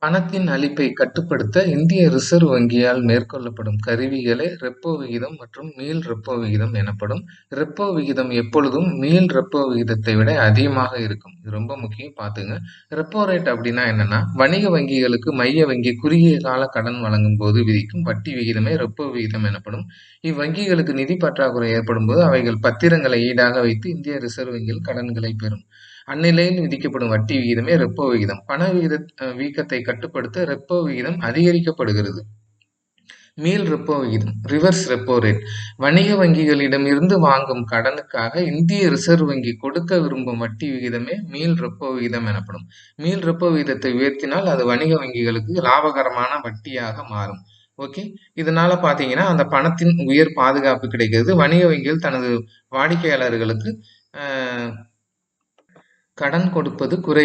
பணத்தின் அளிப்பை கட்டுப்படுத்த இந்திய ரிசர்வ் வங்கியால் மேற்கொள்ளப்படும் கருவிகளே ரெப்போ விகிதம் மற்றும் மீள் ரெப்போ விகிதம் எனப்படும். ரெப்போ விகிதம் எப்பொழுதும் மீள் ரெப்போ விகிதத்தை விட அதிகமாக இருக்கும். இது ரொம்ப முக்கியம், பார்த்துங்க. ரெப்போ ரேட் அப்படின்னா என்னன்னா, வணிக வங்கிகளுக்கு மைய வங்கி குறுகிய கால கடன் வழங்கும் போது விதிக்கும் வட்டி விகிதமே ரெப்போ விகிதம் எனப்படும். இவ்வங்கிகளுக்கு நிதி பற்றாக்குறை ஏற்படும் போது அவைகள் பத்திரங்களை ஈடாக வைத்து இந்திய ரிசர்வ் வங்கியில் கடன்களை பெறும். அந்நிலையில் விதிக்கப்படும் வட்டி விகிதமே ரெப்போ விகிதம். பண விகித வீக்கத்தை கட்டுப்படுத்த ரெப்போ விகிதம் அதிகரிக்கப்படுகிறது. மீள் ரெப்போ விகிதம், ரிவர்ஸ் ரெப்போ ரேட். வணிக வங்கிகளிடம் இருந்து வாங்கும் கடனுக்காக இந்திய ரிசர்வ் வங்கி கொடுக்க விரும்பும் வட்டி விகிதமே மீள் ரெப்போ விகிதம் எனப்படும். மீள் ரெப்போ விகிதத்தை உயர்த்தினால் அது வணிக வங்கிகளுக்கு லாபகரமான வட்டியாக மாறும். ஓகே, இதனால பாத்தீங்கன்னா அந்த பணத்தின் உயர் பாதுகாப்பு கிடைக்கிறது. வணிக வங்கிகள் தனது வாடிக்கையாளர்களுக்கு கடன் கொடுப்பது குறை